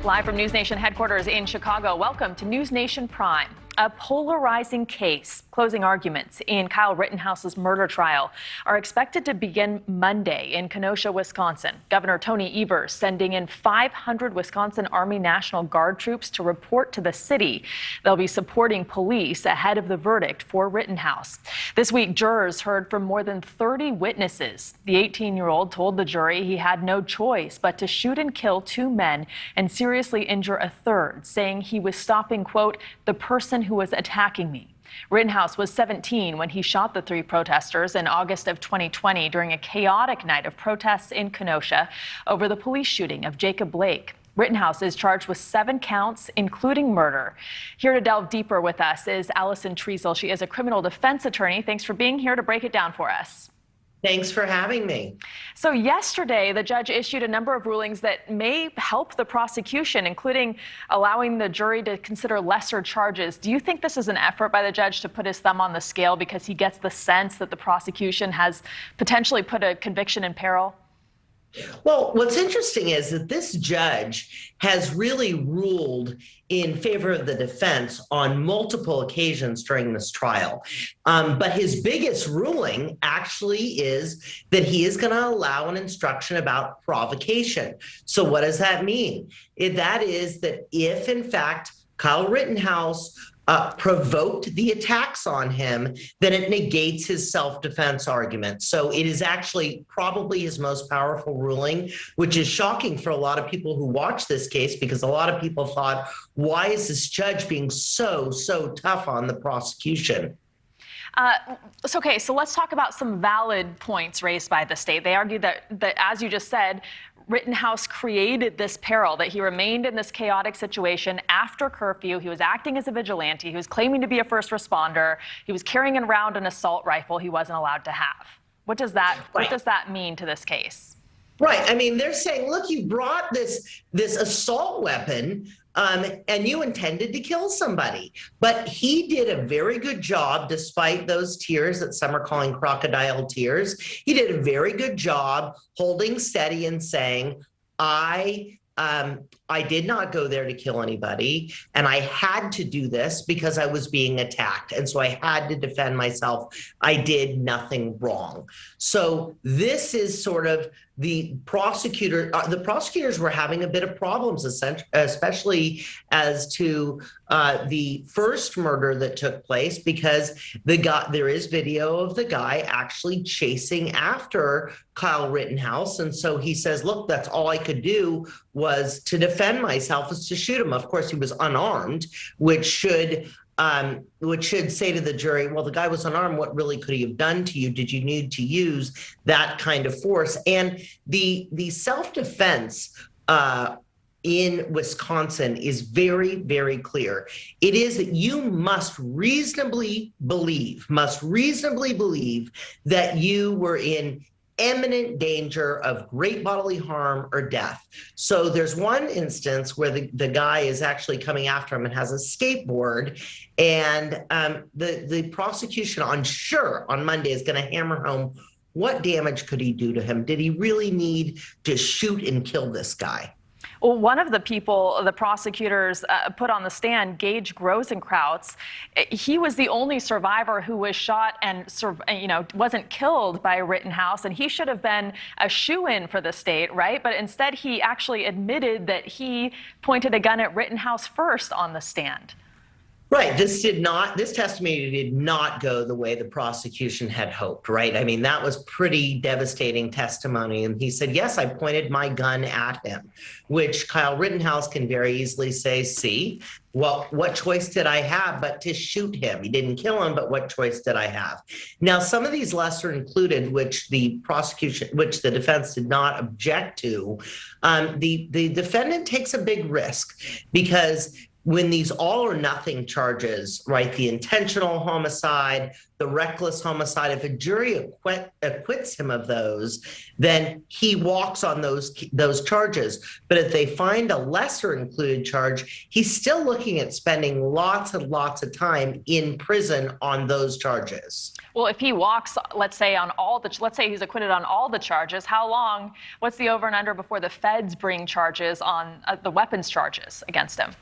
Live from NewsNation headquarters in Chicago, welcome to NewsNation Prime. A polarizing case. Closing arguments in Kyle Rittenhouse's murder trial are expected to begin Monday in Kenosha, Wisconsin. Governor Tony Evers sending in 500 Wisconsin Army National Guard troops to report to the city. They'll be supporting police ahead of the verdict for Rittenhouse. This week, jurors heard from more than 30 witnesses. The 18-year-old told the jury he had no choice but to shoot and kill two men and seriously injure a third, saying he was stopping, quote, the person who was attacking me. Rittenhouse was 17 when he shot the three protesters in August of 2020 during a chaotic night of protests in Kenosha over the police shooting of Jacob Blake. Rittenhouse is charged with 7 counts, including murder. Here to delve deeper with us is Allison Treasel. She is a criminal defense attorney. Thanks for being here to break it down for us. Thanks for having me. So yesterday, the judge issued a number of rulings that may help the prosecution, including allowing the jury to consider lesser charges. Do you think this is an effort by the judge to put his thumb on the scale because he gets the sense that the prosecution has potentially put a conviction in peril? Well, what's interesting is that this judge has really ruled in favor of the defense on multiple occasions during this trial. But his biggest ruling actually is that he is going to allow an instruction about provocation. So what does that mean? That is that if, in fact, Kyle Rittenhouse provoked the attacks on him, then it negates his self-defense argument. So it is actually probably his most powerful ruling, which is shocking for a lot of people who watch this case, because a lot of people thought, why is this judge being so tough on the prosecution? Okay, so let's talk about some valid points raised by the state. They argue that, as you just said, Rittenhouse created this peril, that he remained in this chaotic situation after curfew. He was acting as a vigilante. He was claiming to be a first responder. He was carrying around an assault rifle he wasn't allowed to have. What does that mean to this case? Right. I mean, they're saying, look, you brought this assault weapon and you intended to kill somebody. But he did a very good job, despite those tears that some are calling crocodile tears. He did a very good job holding steady and saying, I did not go there to kill anybody, and I had to do this because I was being attacked, and so I had to defend myself. I did nothing wrong. So this is sort of the prosecutor. The prosecutors were having a bit of problems, especially as to the first murder that took place, because there is video of the guy actually chasing after Kyle Rittenhouse, and so he says, "Look, that's all I could do was to defend myself, is to shoot him." Of course, he was unarmed, which should say to the jury, well, the guy was unarmed. What really could he have done to you? Did you need to use that kind of force? And the self-defense in Wisconsin is very, very clear. It is that you must reasonably believe that you were in imminent danger of great bodily harm or death. So there's one instance where the guy is actually coming after him and has a skateboard, and the prosecution on Monday is going to hammer home, what damage could he do to him? Did he really need to shoot and kill this guy? Well, one of the people the prosecutors put on the stand, Gage Rosenkrautz, he was the only survivor who was shot and wasn't killed by Rittenhouse, and he should have been a shoo-in for the state, right? But instead, he actually admitted that he pointed a gun at Rittenhouse first on the stand. Right. This testimony did not go the way the prosecution had hoped, right? I mean, that was pretty devastating testimony. And he said, yes, I pointed my gun at him, which Kyle Rittenhouse can very easily say, see, well, what choice did I have but to shoot him? He didn't kill him, but what choice did I have? Now, some of these lesser included, which the defense did not object to, the defendant takes a big risk, because when these all or nothing charges, right, the intentional homicide, the reckless homicide, if a jury acquits him of those, then he walks on those charges. But if they find a lesser included charge, he's still looking at spending lots and lots of time in prison on those charges. Well, if he walks, let's say he's acquitted on all the charges, how long, what's the over and under before the feds bring charges on the weapons charges against him?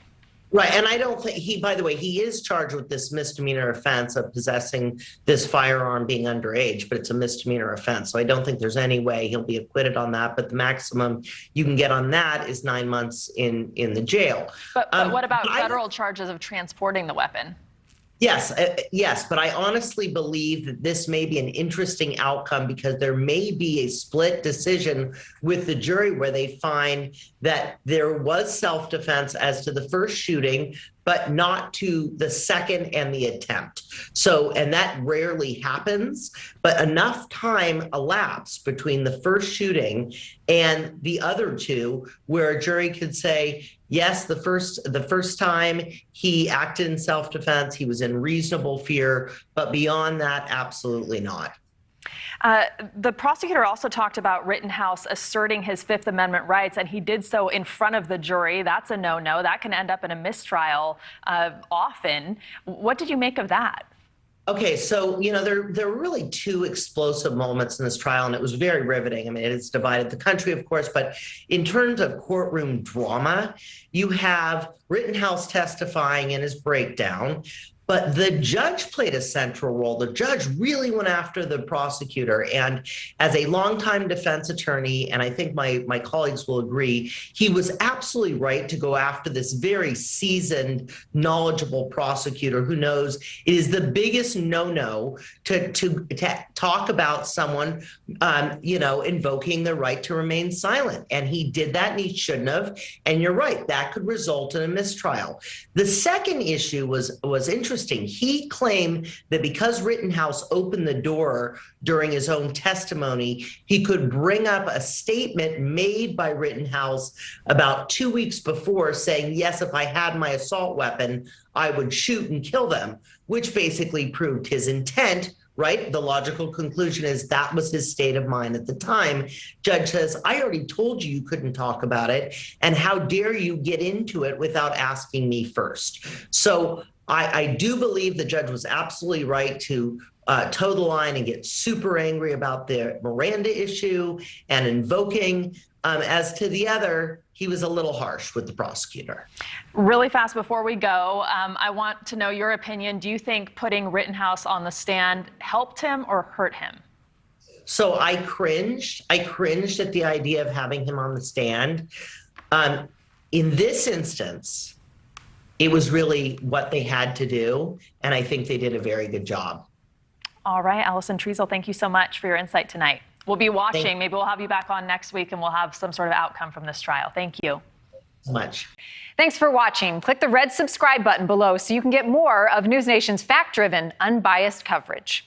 Right. And I don't think by the way, he is charged with this misdemeanor offense of possessing this firearm being underage, but it's a misdemeanor offense. So I don't think there's any way he'll be acquitted on that. But the maximum you can get on that is 9 months in the jail. But what about federal charges of transporting the weapon? Yes, but I honestly believe that this may be an interesting outcome because there may be a split decision with the jury where they find that there was self-defense as to the first shooting, but not to the second and the attempt. So, and that rarely happens, but enough time elapsed between the first shooting and the other two where a jury could say, yes, the first time he acted in self-defense, he was in reasonable fear, but beyond that, absolutely not. The prosecutor also talked about Rittenhouse asserting his Fifth Amendment rights, and he did so in front of the jury. That's a no-no. That can end up in a mistrial often. What did you make of that? Okay, so, there were really two explosive moments in this trial, and it was very riveting. I mean, it's divided the country, of course, but in terms of courtroom drama, you have Rittenhouse testifying in his breakdown, but the judge played a central role. The judge really went after the prosecutor. And as a longtime defense attorney, and I think my colleagues will agree, he was absolutely right to go after this very seasoned, knowledgeable prosecutor who knows it is the biggest no-no to talk about someone, invoking the right to remain silent. And he did that and he shouldn't have. And you're right, that could result in a mistrial. The second issue was interesting. He claimed that because Rittenhouse opened the door during his own testimony, he could bring up a statement made by Rittenhouse about 2 weeks before saying, yes, if I had my assault weapon, I would shoot and kill them, which basically proved his intent. Right? The logical conclusion is that was his state of mind at the time. Judge says, I already told you couldn't talk about it. And how dare you get into it without asking me first? So I do believe the judge was absolutely right to toe the line and get super angry about the Miranda issue and invoking. As to the other, he was a little harsh with the prosecutor. Really fast before we go, I want to know your opinion. Do you think putting Rittenhouse on the stand helped him or hurt him? So I cringed. I cringed at the idea of having him on the stand. In this instance, it was really what they had to do, and I think they did a very good job. All right, Allison Treasel, thank you so much for your insight tonight. We'll be watching. Maybe we'll have you back on next week and we'll have some sort of outcome from this trial. Thank you so much. Thanks for watching. Click the red subscribe button below so you can get more of NewsNation's fact-driven, unbiased coverage.